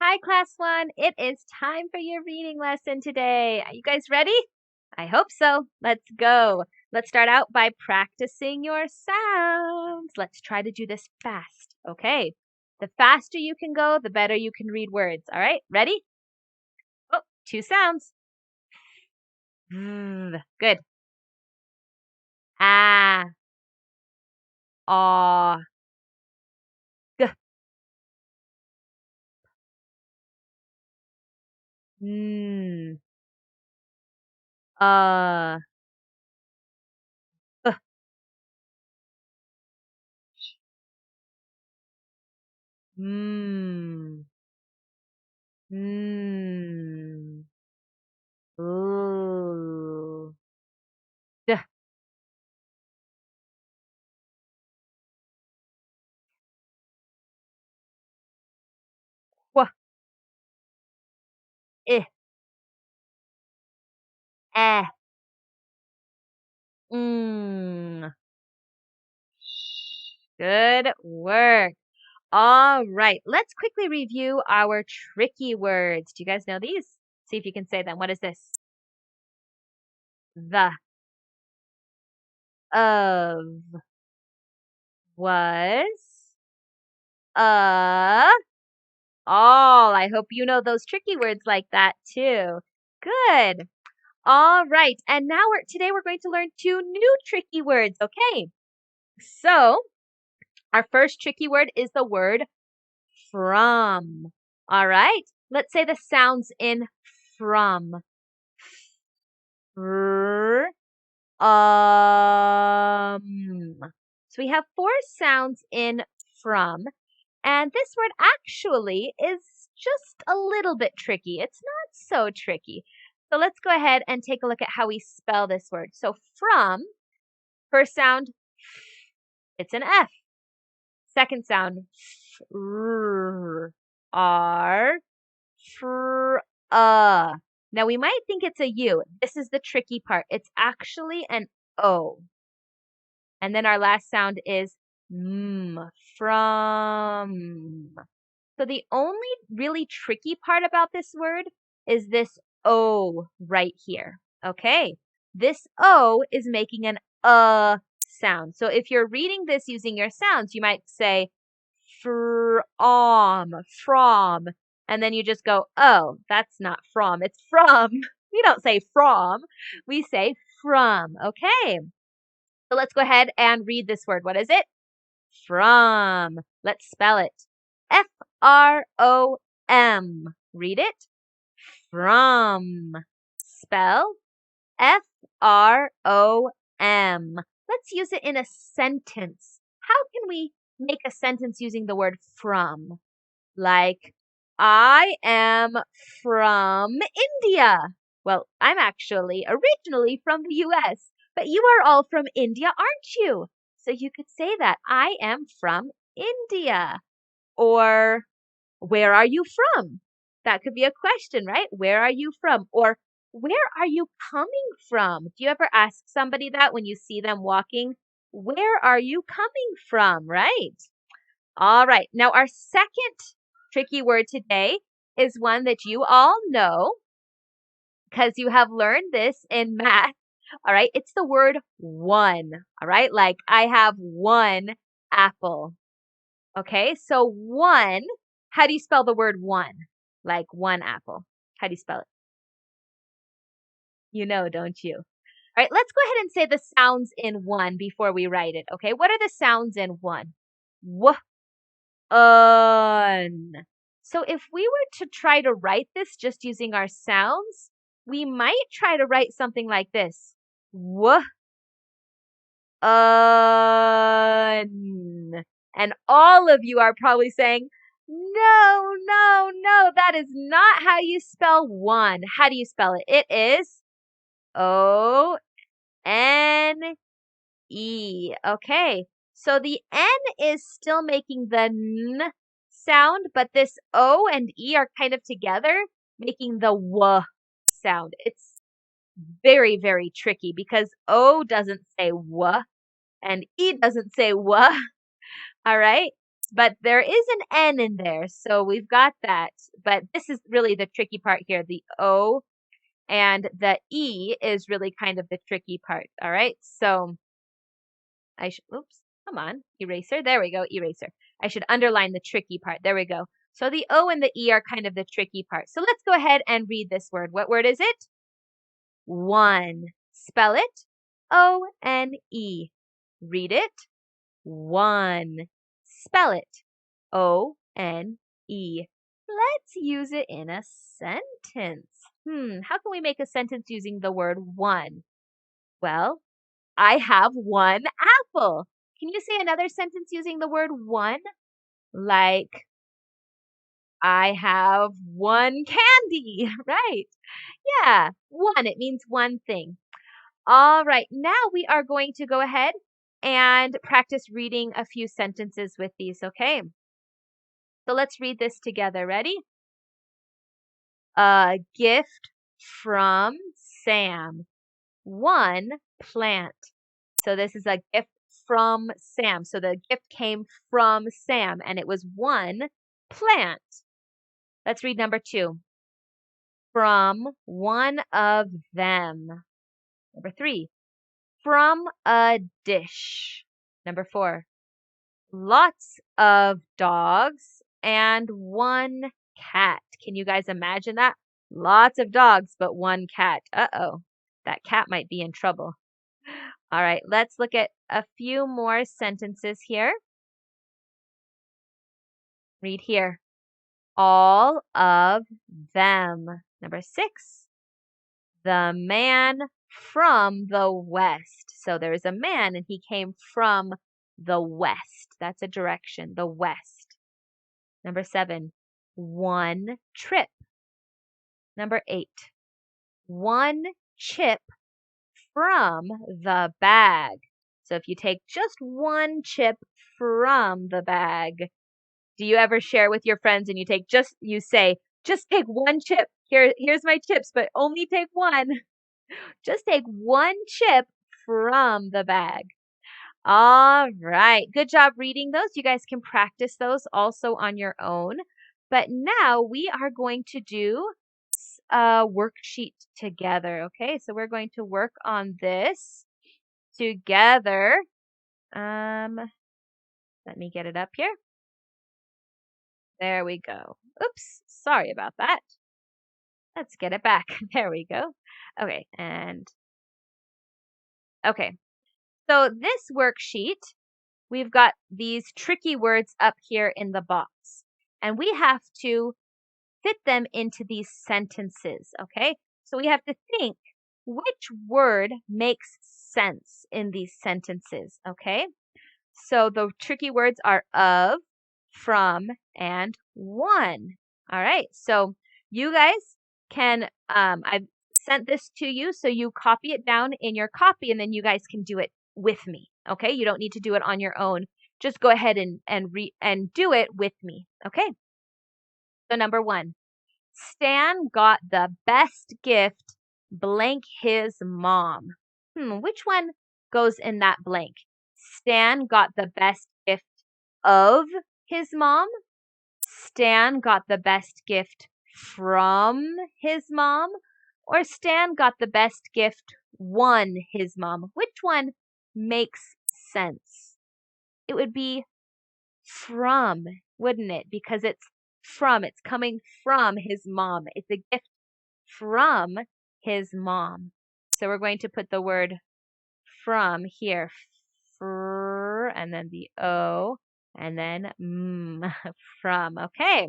Hi, Class 1. It is time for your reading lesson today. Are you guys ready? I hope so. Let's go. Let's start out by practicing your sounds. Let's try to do this fast, okay? The faster you can go, the better you can read words. All right, ready? Oh, two sounds. Good. Ah, aw, g, mm, uh, uh, mm, mm, ooh, d, qu, eh, eh, mm. Good work. All right, let's quickly review our tricky words. Do you guys know these? See if you can say them. What is this? The, of, was, all. I hope you know those tricky words like that too. Good. All right, and now today we're going to learn two new tricky words, okay? So, our first tricky word is the word from. All right, let's say the sounds in from. R, So we have four sounds in from, and this word actually is just a little bit tricky. It's not so tricky. So let's go ahead and take a look at how we spell this word. So from, first sound, it's an F. Second sound, R, R, fr, Now we might think it's a U. This is the tricky part. It's actually an O. And then our last sound is from. So the only really tricky part about this word is this O right here. Okay. This O is making an sound. So if you're reading this using your sounds, you might say from, and then you just go, oh, that's not from, it's from. We don't say from, we say from. Okay. So let's go ahead and read this word. What is it? From. Let's spell it. F-R-O-M. Read it. From. Spell F-R-O-M. Let's use it in a sentence. How can we make a sentence using the word from? Like, I am from India. Well, I'm actually originally from the US, but you are all from India, aren't you? So you could say that I am from India. Or where are you from? That could be a question, right? Where are you from? Or where are you coming from? Do you ever ask somebody that when you see them walking? Where are you coming from, right? All right. Now, our second tricky word today is one that you all know because you have learned this in math. All right. It's the word one. All right. Like I have one apple. Okay. So one, how do you spell the word one? Like one apple. How do you spell it? You know, don't you? All right. Let's go ahead and say the sounds in one before we write it. Okay. What are the sounds in one? W, un. So if we were to try to write this just using our sounds, we might try to write something like this. W, un. And all of you are probably saying, no, no, no, that is not how you spell one. How do you spell it? It is O-N-E. Okay. So the N is still making the N sound, but this O and E are kind of together, making the W sound. It's very, very tricky because O doesn't say W and E doesn't say W. All right. but there is an N in there, so we've got that. But this is really the tricky part here. The O and the E is really kind of the tricky part. All right. So oops, come on, eraser. There we go, eraser. I should underline the tricky part. There we go. So the O and the E are kind of the tricky part. So let's go ahead and read this word. What word is it? One. Spell it. O-N-E. Read it. One. Spell it. O-N-E. Let's use it in a sentence. How can we make a sentence using the word one? Well, I have one apple. Can you say another sentence using the word one? Like, I have one candy, right? Yeah, one, it means one thing. All right, now we are going to go ahead and practice reading a few sentences with these, okay? So let's read this together. Ready? A gift from Sam. One plant. So this is a gift from Sam. So the gift came from Sam and it was one plant. Let's read number 2. From one of them. Number 3. From a dish. Number 4. Lots of dogs and one cat. Can you guys imagine that? Lots of dogs, but one cat. Uh-oh, that cat might be in trouble. All right, let's look at a few more sentences here. Read here. All of them. Number 6. The man from the west. So there's a man and he came from the west. That's a direction, the west. Number 7. One trip. Number 8. One chip from the bag. So if you take just one chip from the bag, do you ever share with your friends and you say, just take one chip. Here's my chips, but only take one. Just take one chip from the bag. All right. Good job reading those. You guys can practice those also on your own. But now we are going to do a worksheet together. Okay, so we're going to work on this together. Let me get it up here. There we go. Oops, sorry about that. Let's get it back. There we go. Okay, okay. So this worksheet, we've got these tricky words up here in the box, and we have to fit them into these sentences, okay? So we have to think which word makes sense in these sentences, okay? So the tricky words are of, from, and one. All right, so you guys can, I've sent this to you, so you copy it down in your copy, and then you guys can do it with me, okay? You don't need to do it on your own. Just go ahead and do it with me, okay? So number 1, Stan got the best gift blank his mom. Which one goes in that blank? Stan got the best gift of his mom. Stan got the best gift from his mom. Or Stan got the best gift won his mom. Which one makes sense? It would be from, wouldn't it? Because it's coming from his mom. It's a gift from his mom. So we're going to put the word from here. And then the O, and then from. Okay.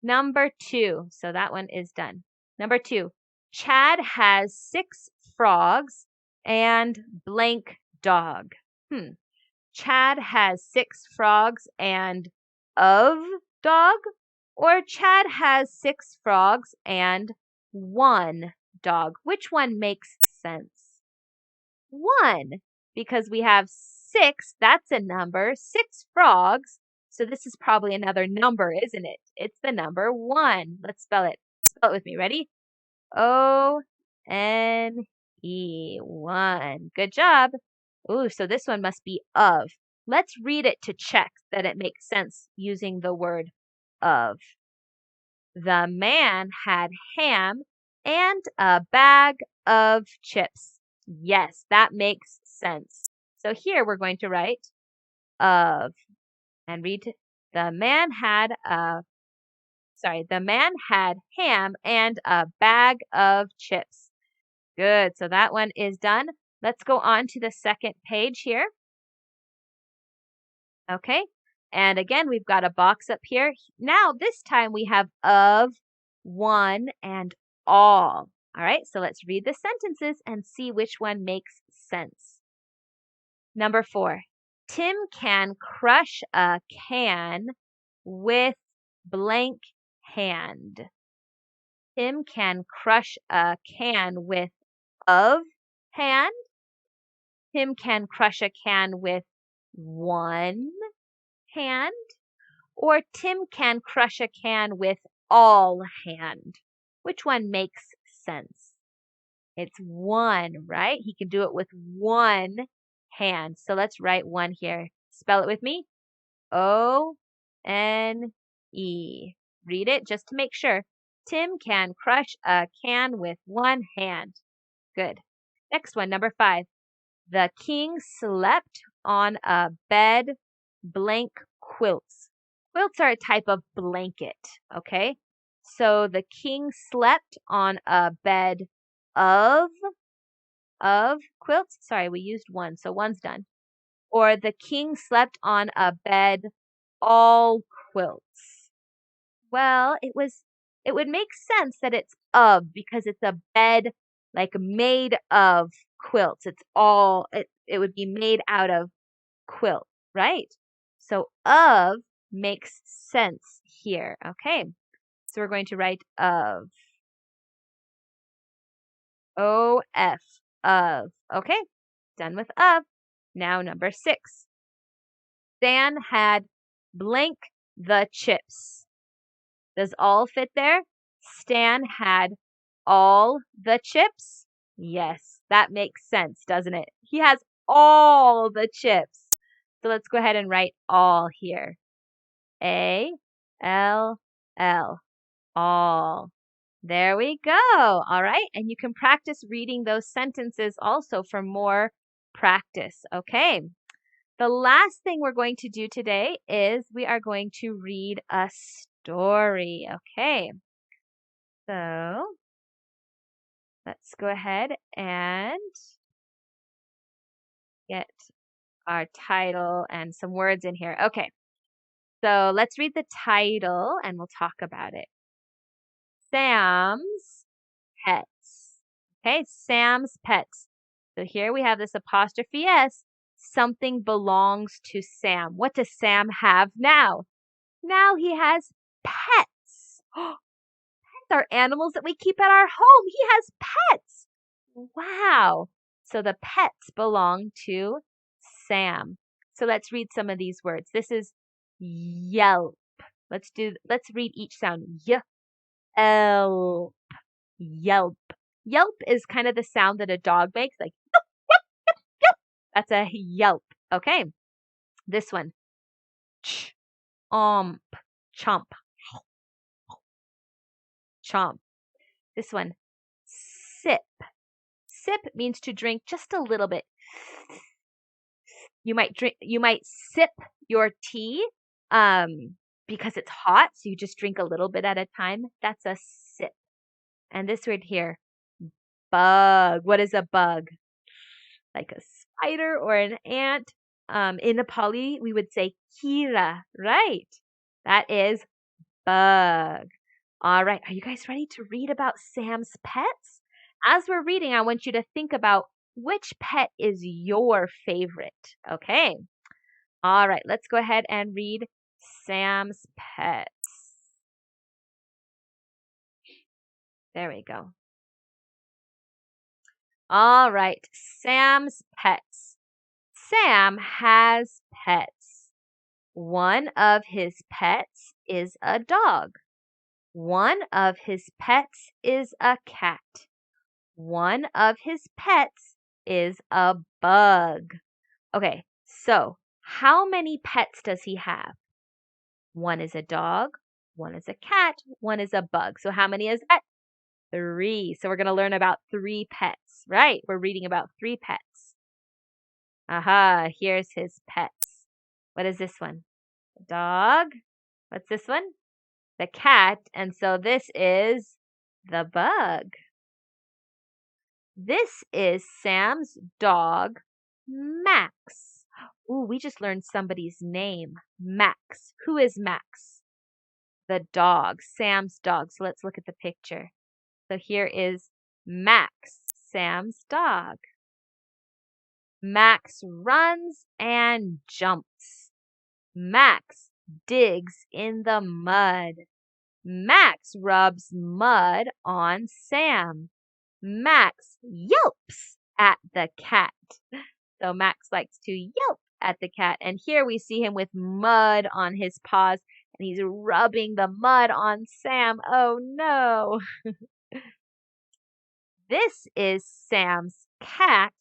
Number 2. So that one is done. Number 2. Chad has 6 frogs and blank dog. Chad has 6 frogs and of dog, or Chad has 6 frogs and 1 dog. Which one makes sense? 1, because we have 6, that's a number, 6 frogs. So this is probably another number, isn't it? It's the number 1. Let's spell it. Spell it with me. Ready? O-N-E, 1. Good job. Ooh, so this one must be of. Let's read it to check that it makes sense using the word of. The man had ham and a bag of chips. Yes, that makes sense. So here we're going to write of and read the man had the man had ham and a bag of chips. Good. So that one is done. Let's go on to the second page here. Okay. And again, we've got a box up here. Now, this time we have of, one, and all. All right. So let's read the sentences and see which one makes sense. Number 4. Tim can crush a can with blank hand. Tim can crush a can with of hand. Tim can crush a can with one hand. Or Tim can crush a can with all hand. Which one makes sense? It's one, right? He can do it with one hand. So let's write one here. Spell it with me. O-N-E. Read it just to make sure. Tim can crush a can with one hand. Good. Next one, number 5. The king slept on a bed blank quilts. Quilts are a type of blanket, okay? So the king slept on a bed of quilts. Sorry, we used one, so one's done. Or the king slept on a bed all quilts. Well, it would make sense that it's of because it's a bed like made of quilts. It would be made out of quilt, right? So of makes sense here. Okay. So we're going to write of. O-F, of. Okay. Done with of. Now number 6. Stan had blank the chips. Does all fit there? Stan had all the chips? Yes, that makes sense, doesn't it? He has all the chips. So let's go ahead and write all here. A-L-L, all. There we go. All right. And you can practice reading those sentences also for more practice. Okay. The last thing we're going to do today is we are going to read a story. Okay. So let's go ahead and get our title and some words in here. Okay. So let's read the title and we'll talk about it. Sam's Pets. Okay, Sam's Pets. So here we have this apostrophe S. Something belongs to Sam. What does Sam have now? Now he has pets. Pets are animals that we keep at our home. He has pets. Wow. So the pets belong to Sam. So let's read some of these words. This is Yelp. Let's read each sound. Yelp. Yelp. Yelp is kind of the sound that a dog makes, like yelp, yelp, yelp, yelp. That's a yelp. Okay. This one. Chomp. Chomp. Chomp. This one. Sip. Sip means to drink just a little bit. You might sip your tea because it's hot, so you just drink a little bit at a time. That's a sip. And this word here, bug. What is a bug? Like a spider or an ant. In Nepali, we would say kira, right? That is bug. All right, are you guys ready to read about Sam's pets? As we're reading, I want you to think about which pet is your favorite, okay? All right, let's go ahead and read Sam's Pets. There we go. All right, Sam's Pets. Sam has pets. One of his pets is a dog. One of his pets is a cat. One of his pets is a bug. Okay, so How many pets does he have? One is a dog, one is a cat, one is a bug. So how many is that? 3. So we're going to learn about 3 pets, right? We're reading about 3 pets. Aha, here's his pets. What is this one? The dog. What's this one? The cat. And so this is the bug. This is Sam's dog, Max. Ooh, we just learned somebody's name, Max. Who is Max? The dog, Sam's dog. So let's look at the picture. So here is Max, Sam's dog. Max runs and jumps. Max digs in the mud. Max rubs mud on Sam. Max yelps at the cat. So Max likes to yelp at the cat. And here we see him with mud on his paws. And he's rubbing the mud on Sam. Oh no. This is Sam's cat,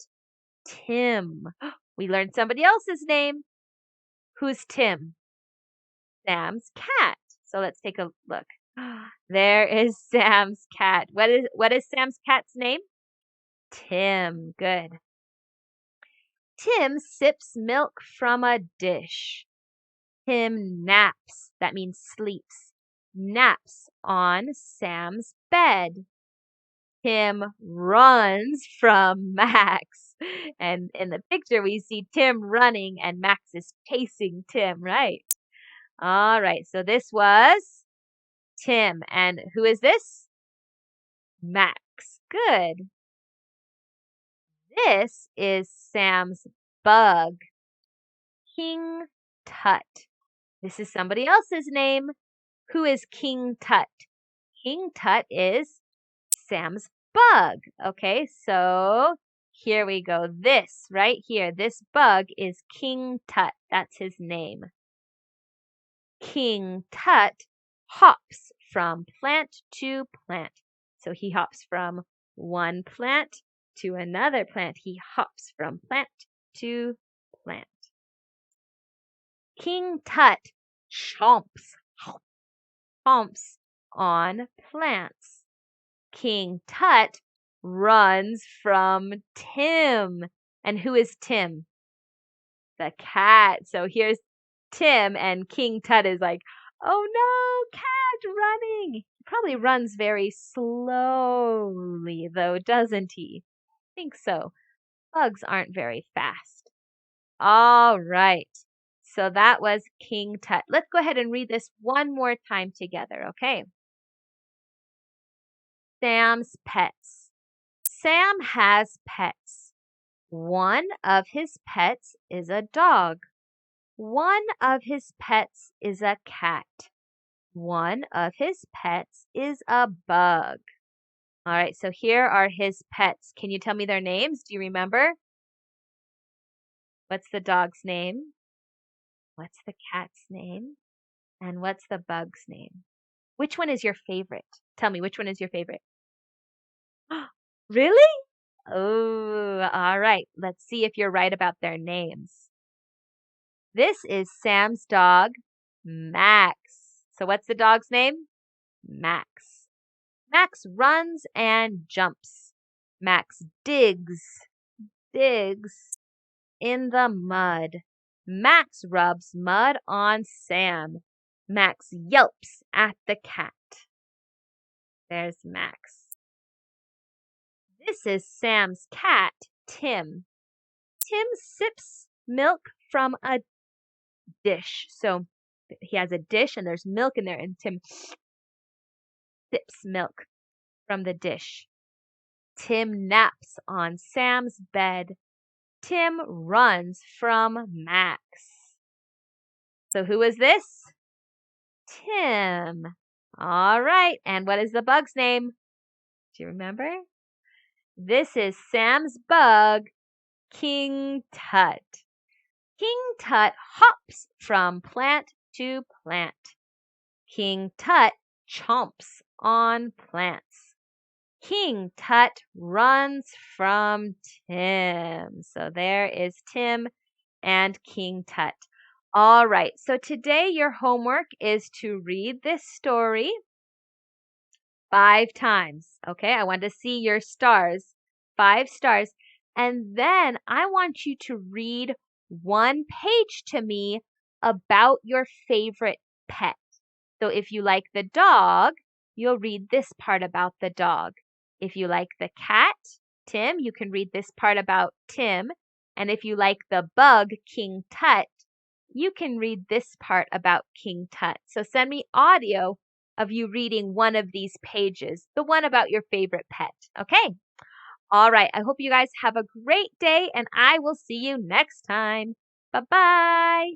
Tim. We learned somebody else's name. Who's Tim? Sam's cat. So let's take a look. There is Sam's cat. What is Sam's cat's name? Tim. Good. Tim sips milk from a dish. Tim naps. That means sleeps. Naps on Sam's bed. Tim runs from Max. And in the picture, we see Tim running and Max is chasing Tim, right? All right, so this was Tim. And who is this? Max. Good. This is Sam's bug, King Tut. This is somebody else's name. Who is King Tut? King Tut is Sam's bug. Okay, so here we go. This right here, this bug is King Tut. That's his name. King Tut hops from plant to plant. So he hops from one plant to another plant. He hops from plant to plant. King Tut chomps on plants. King Tut runs from Tim. And who is Tim? The cat. So here's Tim, and King Tut is like, oh no, cat running. He probably runs very slowly, though, doesn't he? I think so. Bugs aren't very fast. All right. So that was King Tut. Let's go ahead and read this one more time together, okay? Sam's pets. Sam has pets. One of his pets is a dog. One of his pets is a cat. One of his pets is a bug. All right, so here are his pets. Can you tell me their names? Do you remember? What's the dog's name? What's the cat's name? And what's the bug's name? Which one is your favorite? Tell me, which one is your favorite? Really? Oh, all right. Let's see if you're right about their names. This is Sam's dog, Max. So what's the dog's name? Max. Max runs and jumps. Max digs in the mud. Max rubs mud on Sam. Max yelps at the cat. There's Max. This is Sam's cat, Tim. Tim sips milk from a dish. So he has a dish and there's milk in there, and Tim sips milk from the dish. Tim naps on Sam's bed. Tim runs from Max. So who is this? Tim. All right. And what is the bug's name? Do you remember? This is Sam's bug, King Tut. King Tut hops from plant to plant. King Tut chomps on plants. King Tut runs from Tim. So there is Tim and King Tut. All right, so today your homework is to read this story 5 times. Okay, I want to see your stars, 5 stars. And then I want you to read one page to me about your favorite pet. So if you like the dog, you'll read this part about the dog. If you like the cat, Tim, you can read this part about Tim. And if you like the bug, King Tut, you can read this part about King Tut. So send me audio of you reading one of these pages, the one about your favorite pet. Okay. All right. I hope you guys have a great day and I will see you next time. Bye bye.